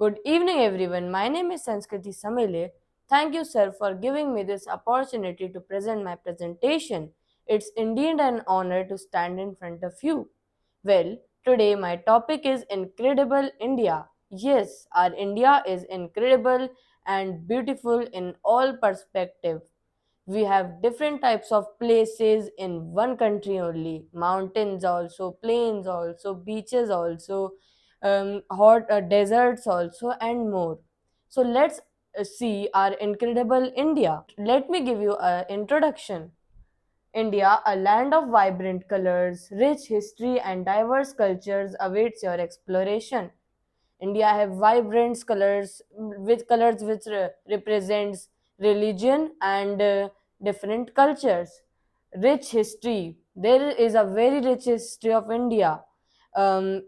Good evening, everyone. My name is Sanskriti Samile. Thank you, sir, for giving me this opportunity to present my presentation. It's indeed an honor to stand in front of you. Well, today my topic is Incredible India. Yes, our India is incredible and beautiful in all perspective. We have different types of places in one country only, mountains also, plains also, beaches also, hot deserts also, and more. So let's see our incredible India. Let me give you an introduction. India, a land of vibrant colors, rich history, and diverse cultures, awaits your exploration. India have vibrant colors which represents religion and different cultures. Rich history. There is a very rich history of India. Um,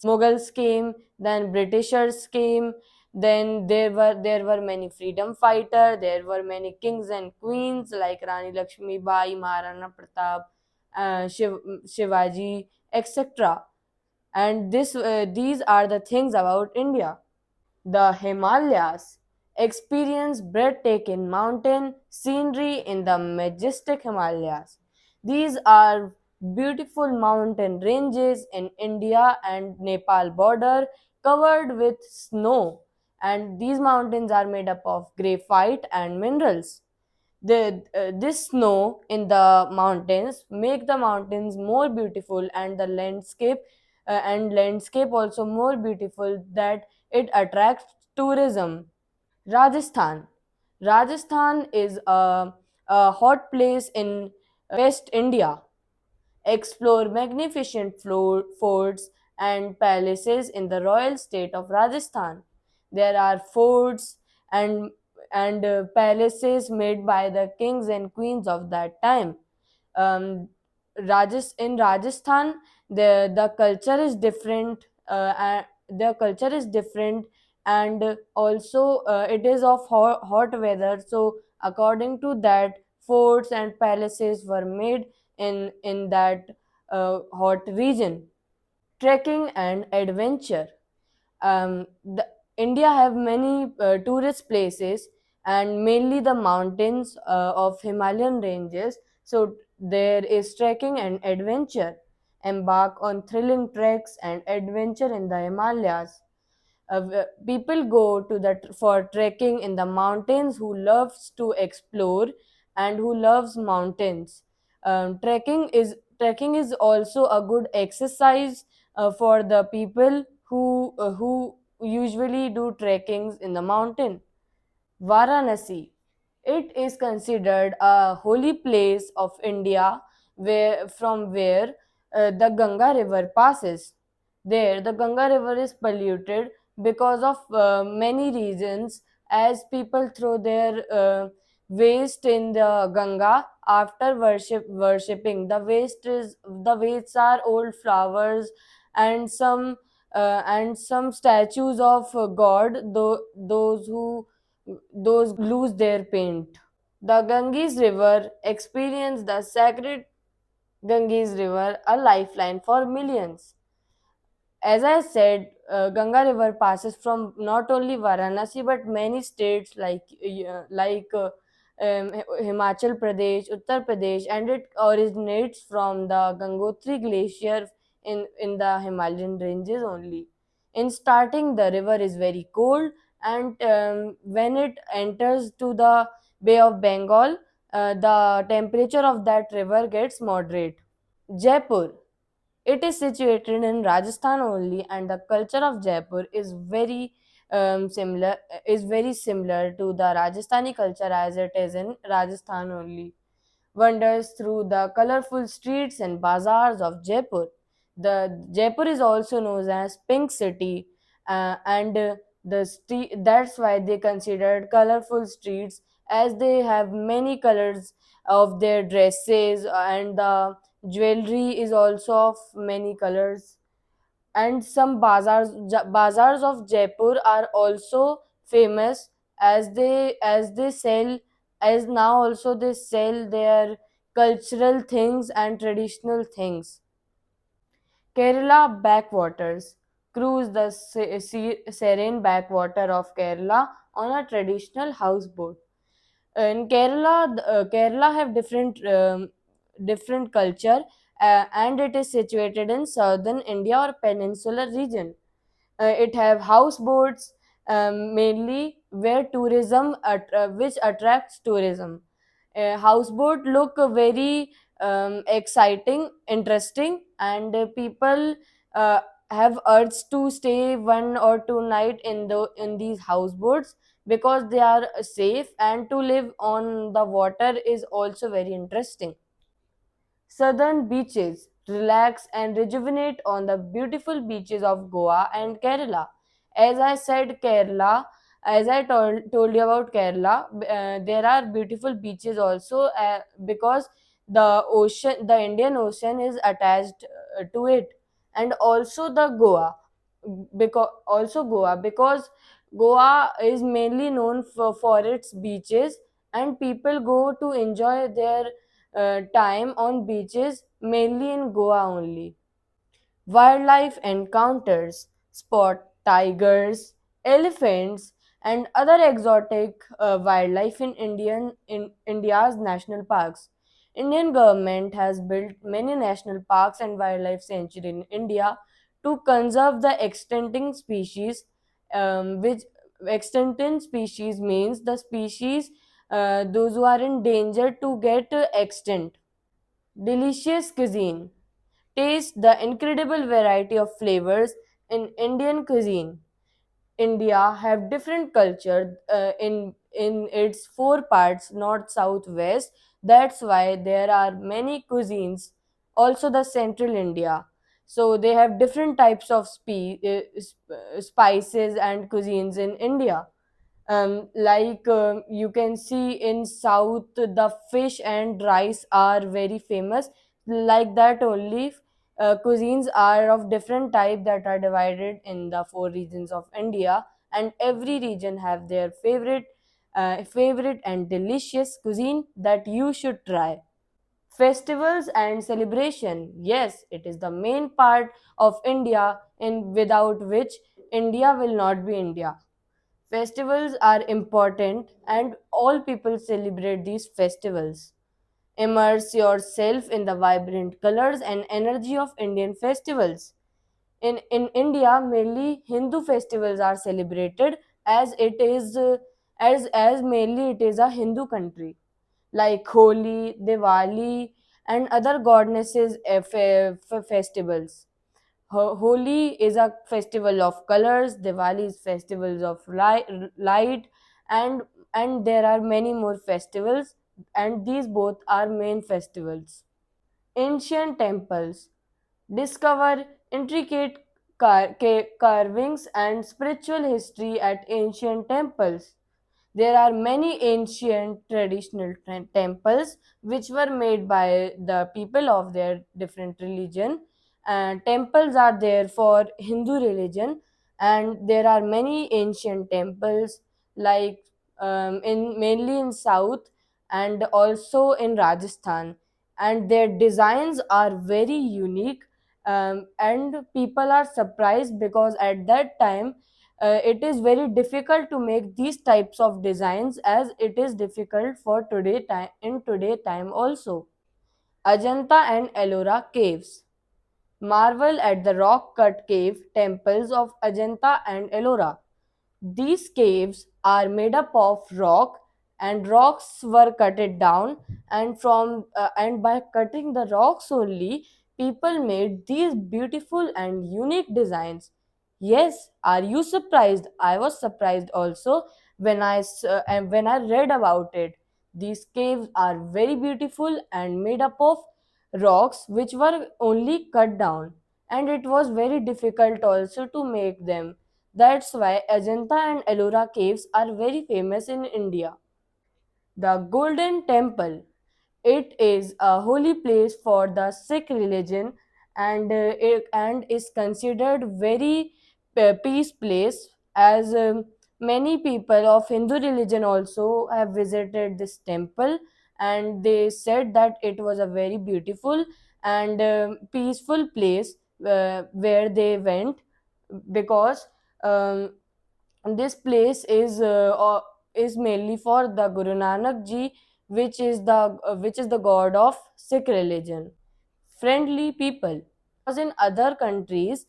Mughals came, then Britishers came, then there were many freedom fighter. There were many kings and queens like Rani Lakshmi Bai, Maharana Pratap, Shivaji, etc. And these are the things about India. The Himalayas experience breathtaking mountain scenery in the majestic Himalayas. These are beautiful mountain ranges in India and Nepal border covered with snow, and these mountains are made up of graphite and minerals. This snow in the mountains make the mountains more beautiful and the landscape also more beautiful, that it attracts tourism. Rajasthan is a hot place in West India. Explore magnificent forts and palaces in the royal state of Rajasthan. There are forts and palaces made by the kings and queens of that time. um, in Rajasthan, the culture is different. The culture is different, and also it is of hot weather. So, according to that, forts and palaces were made in that hot region. Trekking and adventure. India have many tourist places and mainly the mountains of Himalayan ranges. So there is trekking and adventure. Embark on thrilling treks and adventure in the Himalayas. People go to that for trekking in the mountains who loves to explore and who loves mountains. Trekking is also a good exercise for the people who usually do trekkings in the mountain. Varanasi. It is considered a holy place of India where the Ganga river passes. There, the Ganga river is polluted because of many reasons, as people throw their waste in the Ganga after worshipping. The wastes are old flowers and some statues of God, those lose their paint. The Ganges River experienced the sacred Ganges River, a lifeline for millions. As I said, Ganga River passes from not only Varanasi but many states Himachal Pradesh, Uttar Pradesh, and it originates from the Gangotri Glacier in the Himalayan ranges only. In starting, the river is very cold, and when it enters to the Bay of Bengal, the temperature of that river gets moderate. Jaipur. It is situated in Rajasthan only, and the culture of Jaipur is very similar to the Rajasthani culture as it is in Rajasthan only. Wanders through the colorful streets and bazaars of Jaipur. The Jaipur is also known as Pink City, and that's why they considered colorful streets, as they have many colors of their dresses, and the jewelry is also of many colors. And some bazaars of Jaipur are also famous, as they sell as now also they sell their cultural things and traditional things. Kerala backwaters. cruise the serene backwater of Kerala on a traditional houseboat. In Kerala, Kerala have different culture, and it is situated in southern India or peninsular region. It have houseboats, mainly where which attracts tourism. Houseboat look very exciting, interesting, and people uh, have urged to stay 1 or 2 night in these houseboats because they are safe, and to live on the water is also very interesting. Southern beaches relax and rejuvenate on the beautiful beaches of Goa and Kerala. As I said, Kerala, as I told you about Kerala, there are beautiful beaches also, because the Indian Ocean is attached to it, and also the Goa because Goa is mainly known for its beaches, and people go to enjoy their time on beaches mainly in Goa only. Wildlife encounters spot tigers, elephants, and other exotic wildlife in India's national parks. Indian government has built many national parks and wildlife sanctuary in India to conserve the extincting species, which extincting species means the species those who are in danger to get extinct. Delicious cuisine. Taste the incredible variety of flavors in Indian cuisine. India have different culture in its four parts, north, south, west. That's why there are many cuisines. Also the central India. So they have different types of spices and cuisines in India. You can see in south the fish and rice are very famous. Like that only, cuisines are of different type that are divided in the four regions of India, and every region have their favorite and delicious cuisine that you should try. Festivals and celebration. Yes, it is the main part of India, in without which India will not be India. Festivals are important and all people celebrate these festivals. Immerse yourself in the vibrant colors and energy of Indian festivals. In India, mainly Hindu festivals are celebrated, as it is as mainly it is a Hindu country, like Holi, Diwali, and other goddesses festivals. Holi is a festival of colors, Diwali is festivals of light, and there are many more festivals, and these both are main festivals. Ancient temples. Discover intricate carvings and spiritual history at ancient temples. There are many ancient traditional temples which were made by the people of their different religion. And temples are there for Hindu religion, and there are many ancient temples, like in mainly in south and also in Rajasthan, and their designs are very unique, and people are surprised because at that time it is very difficult to make these types of designs, as it is difficult for today time also. Ajanta and Ellora caves. Marvel at the rock cut cave temples of Ajanta and Ellora. These caves are made up of rock, and rocks were cut it down, and by cutting the rocks only, people made these beautiful and unique designs. Yes, are you surprised? I was surprised also when I read about it. These caves are very beautiful and made up of rocks which were only cut down, and it was very difficult also to make them. That's why Ajanta and Ellora caves are very famous in India. The Golden Temple. It is a holy place for the Sikh religion, and is considered very peace place, as many people of Hindu religion also have visited this temple, and they said that it was a very beautiful and peaceful place where they went because um, this place is mainly for the Guru Nanak Ji, which is the god of Sikh religion. Friendly people, because in other countries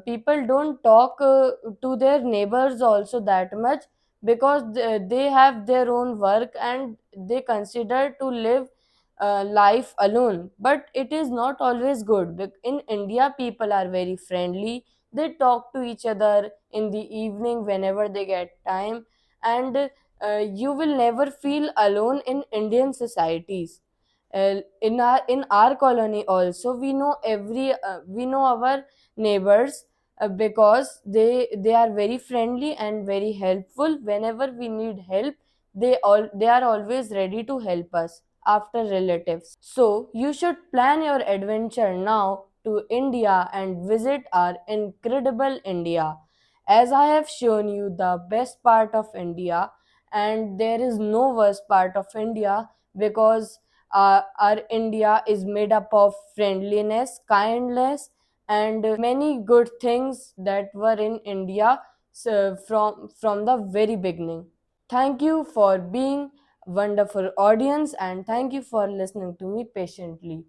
people don't talk to their neighbors also that much, because they have their own work and they consider to live life alone. But it is not always good. In India, people are very friendly. They talk to each other in the evening whenever they get time, and you will never feel alone in Indian societies. In our colony also, we know our neighbors, because they are very friendly and very helpful. Whenever we need help, they are always ready to help us after relatives. So you should plan your adventure now to India and visit our incredible India. As I have shown you the best part of India, and there is no worst part of India, because our India is made up of friendliness, kindness, and many good things that were in India, so from the very beginning. Thank you for being wonderful audience, and thank you for listening to me patiently.